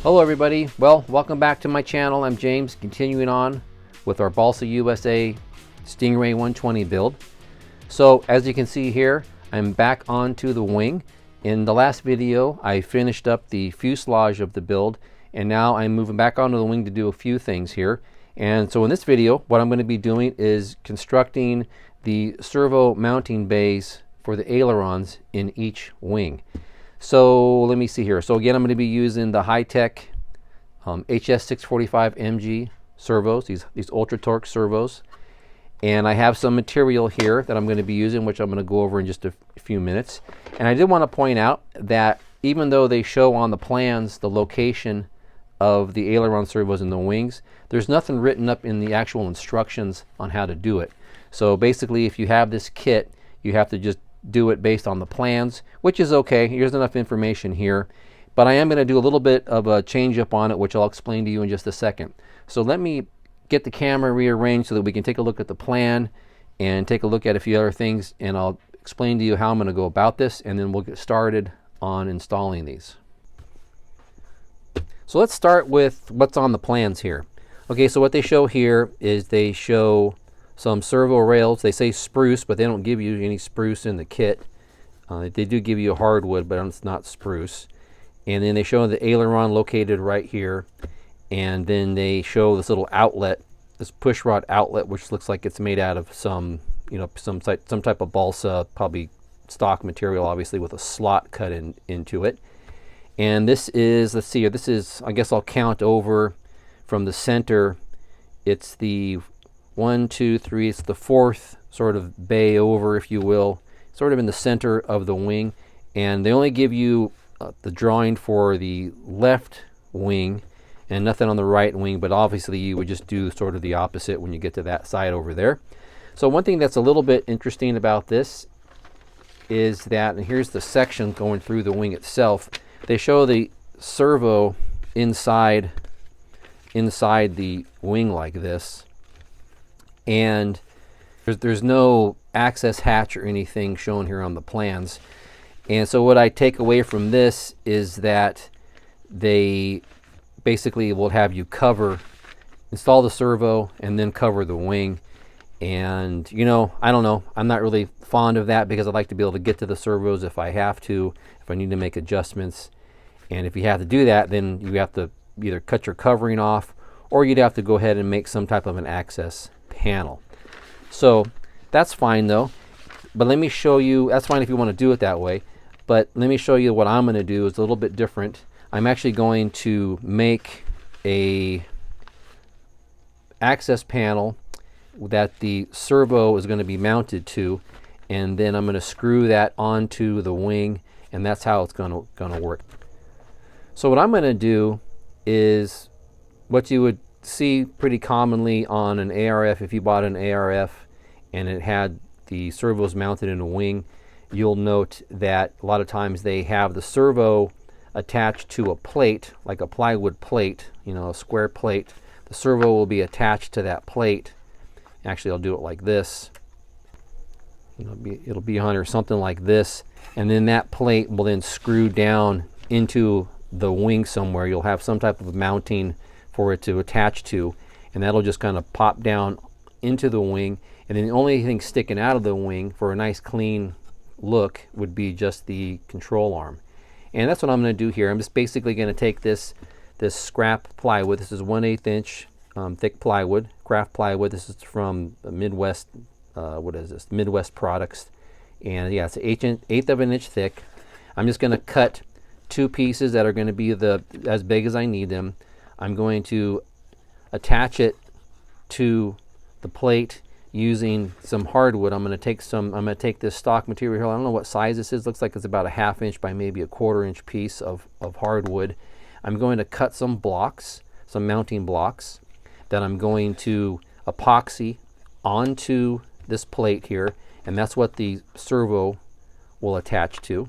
Hello everybody, well, welcome back to my channel. I'm James, continuing on with our Balsa USA Stingray 120 build. So as you can see here, I'm back onto the wing. In the last video, I finished up the fuselage of the build, and now I'm moving back onto the wing to do a few things here. And so in this video, what I'm going to be doing is constructing the servo mounting bays for the ailerons in each wing. So let me see here. So again, I'm going to be using the Hitec HS645MG servos, these ultra torque servos. And I have some material here that I'm going to be using, which I'm going to go over in just a few minutes. And I did want to point out that even though they show on the plans the location of the aileron servos in the wings, there's nothing written up in the actual instructions on how to do it. So basically, if you have this kit, you have to just do it based on the plans, which is okay. Here's enough information here, but I am going to do a little bit of a change up on it, which I'll explain to you in just a second. So let me get the camera rearranged so that we can take a look at the plan and take a look at a few other things, and I'll explain to you how I'm going to go about this, and then we'll get started on installing these. So let's start with what's on the plans here. Okay, so what they show here is they show some servo rails. They say spruce, but they don't give you any spruce in the kit. They do give you a hardwood, but it's not spruce. And then they show the aileron located right here. And then they show this little outlet, this push rod outlet, which looks like it's made out of some, some type of balsa, probably stock material, obviously, with a slot cut into it. And this is, let's see here, this is, I guess I'll count over from the center. It's the 1, 2, 3, it's the fourth sort of bay over, if you will, sort of in the center of the wing. And they only give you the drawing for the left wing and nothing on the right wing, but obviously you would just do sort of the opposite when you get to that side over there. So one thing that's a little bit interesting about this is that, and here's the section going through the wing itself, they show the servo inside the wing like this. And there's no access hatch or anything shown here on the plans. And so what I take away from this is that they basically will have you install the servo and then cover the wing. And I don't know, I'm not really fond of that because I like to be able to get to the servos if I have to, if I need to make adjustments. And if you have to do that, then you have to either cut your covering off, or you'd have to go ahead and make some type of an access panel. So that's fine though, but let me show you, that's fine if you want to do it that way, but let me show you what I'm going to do is a little bit different. I'm actually going to make a access panel that the servo is going to be mounted to, and then I'm going to screw that onto the wing, and that's how it's going to work. So what I'm going to do is what you would see pretty commonly on an ARF. If you bought an ARF and it had the servos mounted in a wing, you'll note that a lot of times they have the servo attached to a plate, like a plywood plate, a square plate. The servo will be attached to that plate. Actually, I'll do it like this. It'll be on or something like this, and then that plate will then screw down into the wing somewhere. You'll have some type of mounting for it to attach to, and that'll just kind of pop down into the wing, and then the only thing sticking out of the wing for a nice clean look would be just the control arm. And that's what I'm going to do here. I'm just basically going to take this scrap plywood. This is 1/8 inch thick plywood, craft plywood. This is from the Midwest, what is this? Midwest Products. And yeah, it's 1/8 of an inch thick. I'm just going to cut two pieces that are going to be as big as I need them. I'm going to attach it to the plate using some hardwood. I'm going to take this stock material here. I don't know what size this is. Looks like it's about a 1/2 inch by maybe a 1/4 inch piece of hardwood. I'm going to cut some blocks, some mounting blocks that I'm going to epoxy onto this plate here, and that's what the servo will attach to.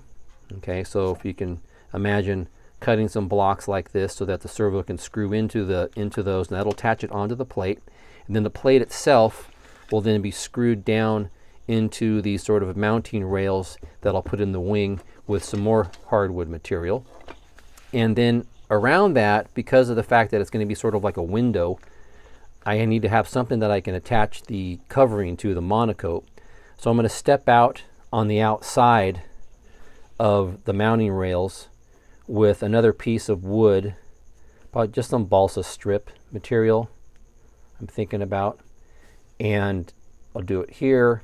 Okay, so if you can imagine cutting some blocks like this so that the servo can screw into those, and that'll attach it onto the plate. And then the plate itself will then be screwed down into these sort of mounting rails that I'll put in the wing with some more hardwood material. And then around that, because of the fact that it's going to be sort of like a window, I need to have something that I can attach the covering to, the monocoat. So I'm going to step out on the outside of the mounting rails with another piece of wood, probably just some balsa strip material I'm thinking about. And I'll do it here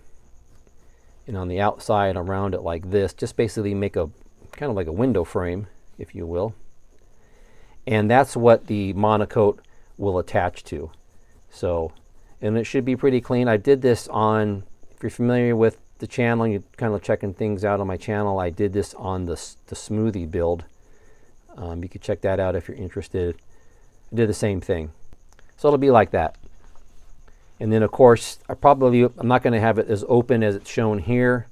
and on the outside around it like this, just basically make a kind of like a window frame, if you will. And that's what the monocoat will attach to. So, and it should be pretty clean. I did this on, if you're familiar with the channel, you're kind of checking things out on my channel, I did this on the smoothie build. You could check that out if you're interested. I did the same thing. So it'll be like that. And then of course, I'm not going to have it as open as it's shown here.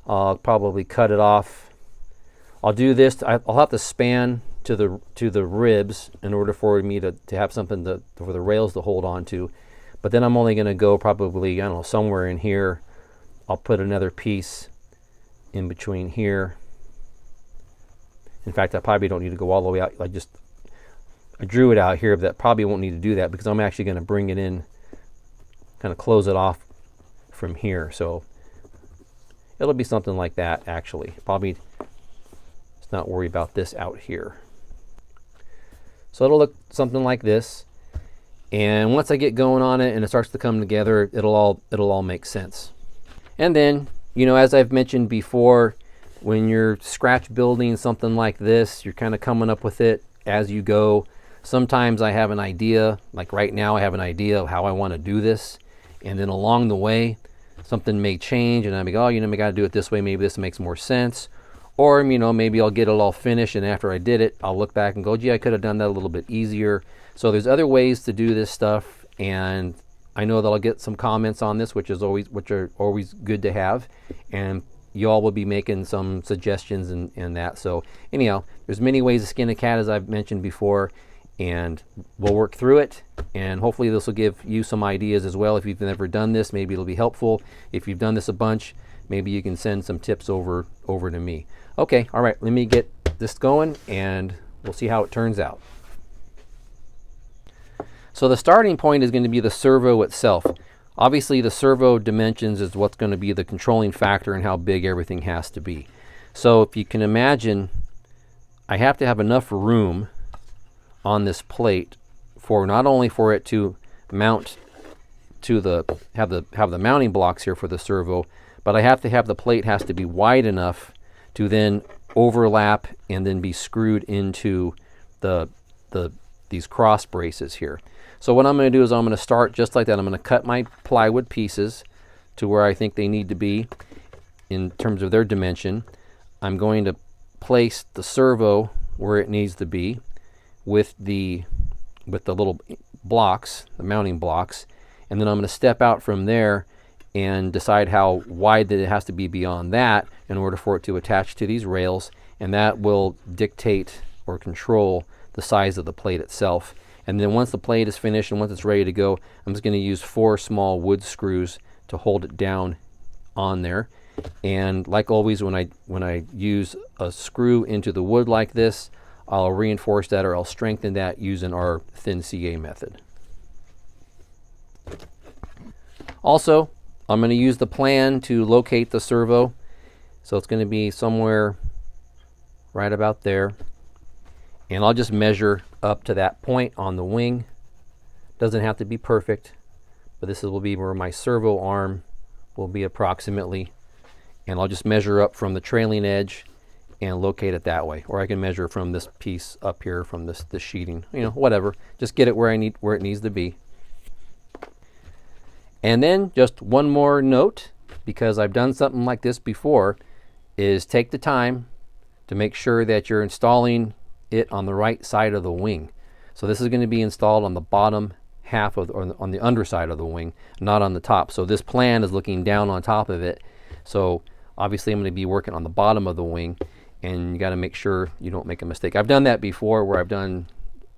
I'll probably cut it off. I'll do this, I'll have to span to the ribs in order for me to have something for the rails to hold on to. But then I'm only going to go probably, I don't know, somewhere in here. I'll put another piece in between here. In fact, I probably don't need to go all the way out. I drew it out here, but that probably won't need to do that because I'm actually going to bring it in, kind of close it off from here. So it'll be something like that actually. Probably let's not worry about this out here. So it'll look something like this. And once I get going on it and it starts to come together, it'll all make sense. And then, you know, as I've mentioned before, when you're scratch building something like this, you're kind of coming up with it as you go. Sometimes I have an idea, like right now I have an idea of how I want to do this. And then along the way, something may change and I may go, oh, you know, we got to do it this way. Maybe this makes more sense. Or, you know, maybe I'll get it all finished and after I did it, I'll look back and go, gee, I could have done that a little bit easier. So there's other ways to do this stuff. And I know that I'll get some comments on this, which are always good to have. And you all will be making some suggestions in that. So anyhow, there's many ways to skin a cat, as I've mentioned before, and we'll work through it. And hopefully this will give you some ideas as well. If you've never done this, maybe it'll be helpful. If you've done this a bunch, maybe you can send some tips over to me. Okay, all right, let me get this going and we'll see how it turns out. So the starting point is going to be the servo itself. Obviously the servo dimensions is what's going to be the controlling factor in how big everything has to be. So if you can imagine, I have to have enough room on this plate for not only for it to mount to have the mounting blocks here for the servo, but I have to have the plate has to be wide enough to then overlap and then be screwed into these cross braces here. So what I'm going to do is I'm going to start just like that. I'm going to cut my plywood pieces to where I think they need to be in terms of their dimension. I'm going to place the servo where it needs to be with the little blocks, the mounting blocks, and then I'm going to step out from there and decide how wide that it has to be beyond that in order for it to attach to these rails, and that will dictate or control the size of the plate itself. And then once the plate is finished and once it's ready to go, I'm just going to use 4 small wood screws to hold it down on there. And like always, when I use a screw into the wood like this, I'll reinforce that or I'll strengthen that using our thin CA method. Also, I'm going to use the plan to locate the servo. So it's going to be somewhere right about there. And I'll just measure up to that point on the wing. Doesn't have to be perfect, but this will be where my servo arm will be approximately. And I'll just measure up from the trailing edge and locate it that way. Or I can measure from this piece up here from this sheeting, you know, whatever. Just get it where it needs to be. And then just one more note, because I've done something like this before, is take the time to make sure that you're installing it on the right side of the wing. So this is going to be installed on the bottom half of, or on the underside of the wing, not on the top. So this plan is looking down on top of it. So obviously I'm going to be working on the bottom of the wing. and you got to make sure you don't make a mistake. I've done that before where I've done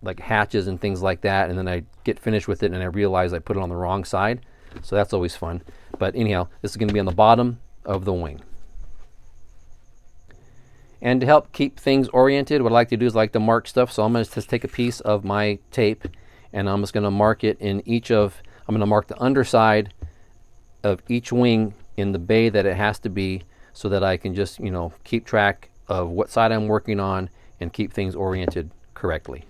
like hatches and things like that, and then I get finished with it and I realize I put it on the wrong side. So that's always fun. But anyhow, this is going to be on the bottom of the wing. And to help keep things oriented, what I like to do is I like to mark stuff. So I'm going to just take a piece of my tape and I'm just going to mark it in each of, I'm going to mark the underside of each wing in the bay that it has to be, so that I can just, you know, keep track of what side I'm working on and keep things oriented correctly.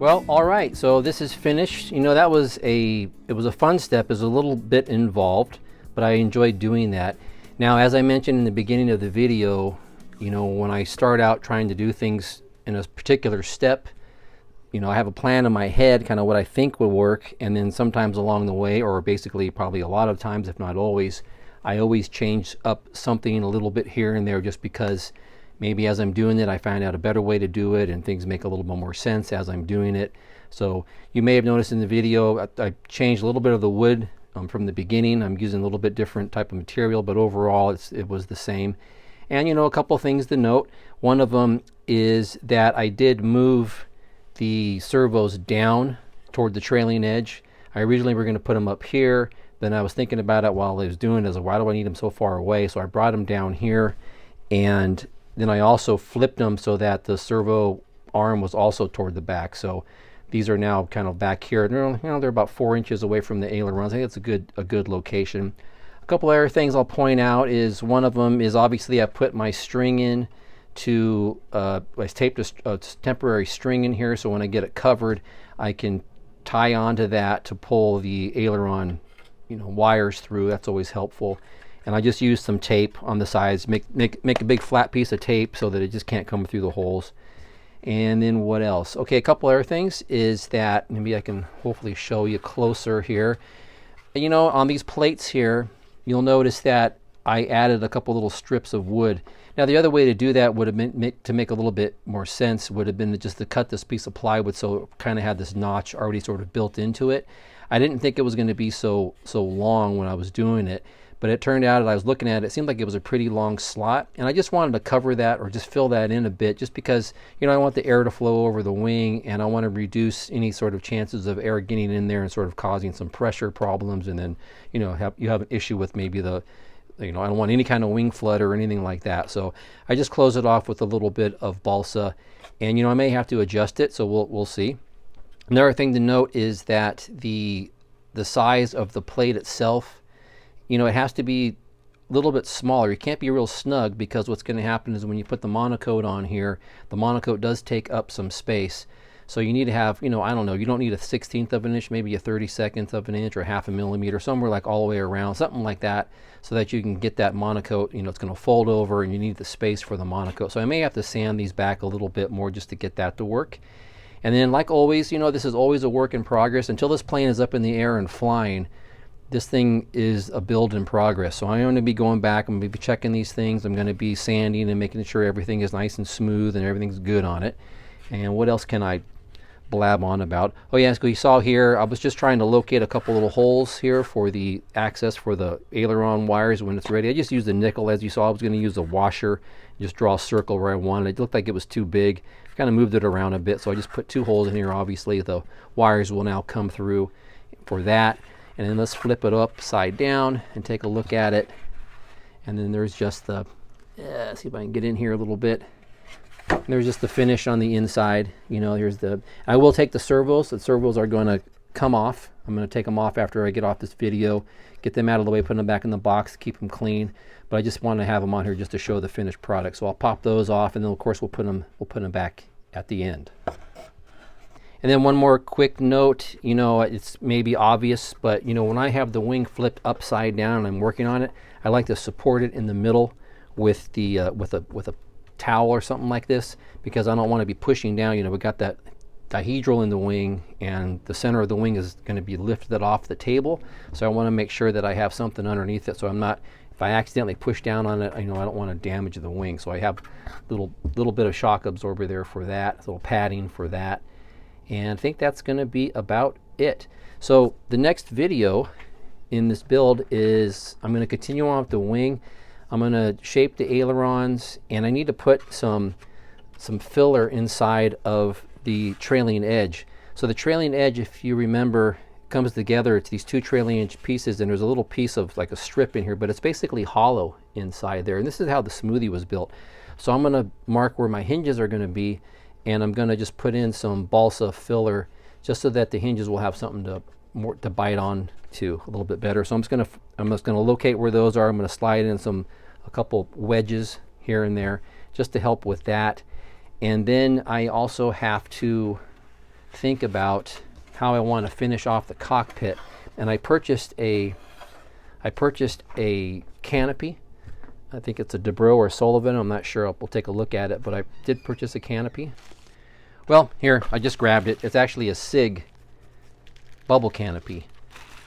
Well, all right, so this is finished. You know, it was a fun step. It was a little bit involved, but I enjoyed doing that. Now, as I mentioned in the beginning of the video, you know, when I start out trying to do things in a particular step, you know, I have a plan in my head, kind of what I think will work, and then sometimes along the way, or basically probably a lot of times, if not always, I always change up something a little bit here and there just because maybe as I'm doing it, I find out a better way to do it and things make a little bit more sense as I'm doing it. So you may have noticed in the video, I changed a little bit of the wood from the beginning. I'm using a little bit different type of material, but overall it was the same. And, you know, a couple things to note. One of them is that I did move the servos down toward the trailing edge. I originally were going to put them up here. Then I was thinking about it while I was doing it. As why do I need them so far away? So I brought them down here, and then I also flipped them so that the servo arm was also toward the back. So these are now kind of back here. You know, they're about 4 inches away from the ailerons. I think it's a good location. A couple other things I'll point out is one of them is obviously I put my string in to I taped a temporary string in here, so when I get it covered, I can tie onto that to pull the aileron, you know, wires through. That's always helpful. And I just used some tape on the sides, make a big flat piece of tape so that it just can't come through the holes. And then what else? Okay, a couple other things is that maybe I can hopefully show you closer here. You know, on these plates here, you'll notice that I added a couple little strips of wood. Now the other way to do that would have been to make a little bit more sense would have been just to cut this piece of plywood so it kind of had this notch already sort of built into it. I didn't think it was going to be so long when I was doing it, but it turned out, as I was looking at it, it seemed like it was a pretty long slot, and I just wanted to cover that or just fill that in a bit just because, you know, I want the air to flow over the wing, and I want to reduce any sort of chances of air getting in there and sort of causing some pressure problems, and then, you know, you have an issue with maybe the, you know, I don't want any kind of wing flood or anything like that. So I just close it off with a little bit of balsa, and, you know, I may have to adjust it, so we'll see. Another thing to note is that the size of the plate itself, you know, it has to be a little bit smaller. You can't be real snug because what's going to happen is when you put the monocoat on here, the monocoat does take up some space. So you need to have, you know, I don't know, you don't need a 1/16 of an inch, maybe a 32nd of an inch or half a millimeter, somewhere like all the way around, something like that, so that you can get that monocoat, you know, it's going to fold over and you need the space for the monocoat. So I may have to sand these back a little bit more just to get that to work. And then, like always, you know, this is always a work in progress. Until this plane is up in the air and flying, this thing is a build in progress. So I'm going to be going back, I'm going to be checking these things, I'm going to be sanding and making sure everything is nice and smooth and everything's good on it. And what else can I blab on about? Oh yeah, as you saw here, I was just trying to locate a couple little holes here for the access for the aileron wires when it's ready. I just used a nickel. As you saw, I was going to use a washer, just draw a circle where I wanted. It looked like it was too big. Kind of moved it around a bit, so I just put 2 holes in here. Obviously the wires will now come through for that. And then let's flip it upside down and take a look at it. And then there's just the, see if I can get in here a little bit. And there's just the finish on the inside. You know, here's the, I will take the servos. The servos are going to come off. I'm going to take them off after I get off this video, get them out of the way, put them back in the box, keep them clean. But I just want to have them on here just to show the finished product. So I'll pop those off, and then of course we'll put them back at the end. And then one more quick note, you know, it's maybe obvious, but you know, when I have the wing flipped upside down and I'm working on it, I like to support it in the middle with the with a towel or something like this, because I don't want to be pushing down. You know, we got that dihedral in the wing, and the center of the wing is going to be lifted off the table. So I want to make sure that I have something underneath it, so I'm not, if I accidentally push down on it, you know, I don't want to damage the wing. So I have little bit of shock absorber there for that, a little padding for that. And I think that's going to be about it. So the next video in this build is I'm going to continue on with the wing. I'm going to shape the ailerons, and I need to put some filler inside of the trailing edge. So the trailing edge, if you remember, comes together. It's these 2 trailing edge pieces, and there's a little piece of like a strip in here, but it's basically hollow inside there. And this is how the smoothie was built. So I'm going to mark where my hinges are going to be, and I'm going to just put in some balsa filler just so that the hinges will have something to bite on to a little bit better. So I'm just going to locate where those are. I'm going to slide in a couple wedges here and there just to help with that. And then I also have to think about how I want to finish off the cockpit, and I purchased a canopy. I think it's a Dubrow or Sullivan. I'm not sure. We'll take a look at it, but I did purchase a canopy. Well, here, I just grabbed it. It's actually a SIG bubble canopy.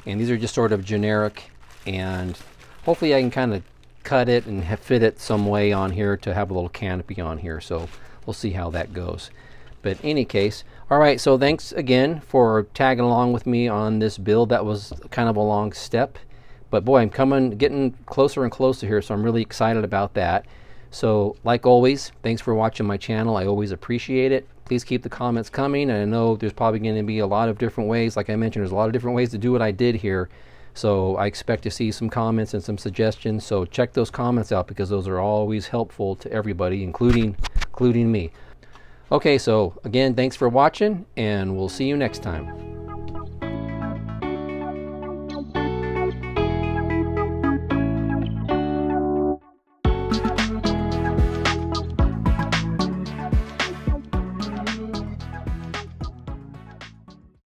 And these are just sort of generic, and hopefully I can kind of cut it and fit it some way on here to have a little canopy on here. So we'll see how that goes. But in any case, all right, so thanks again for tagging along with me on this build. That was kind of a long step. But boy, I'm getting closer and closer here, so I'm really excited about that. So like always, thanks for watching my channel. I always appreciate it. Please keep the comments coming, and I know there's probably going to be a lot of different ways. Like I mentioned, there's a lot of different ways to do what I did here. So I expect to see some comments and some suggestions. So check those comments out, because those are always helpful to everybody, including me. Okay, so again, thanks for watching, and we'll see you next time.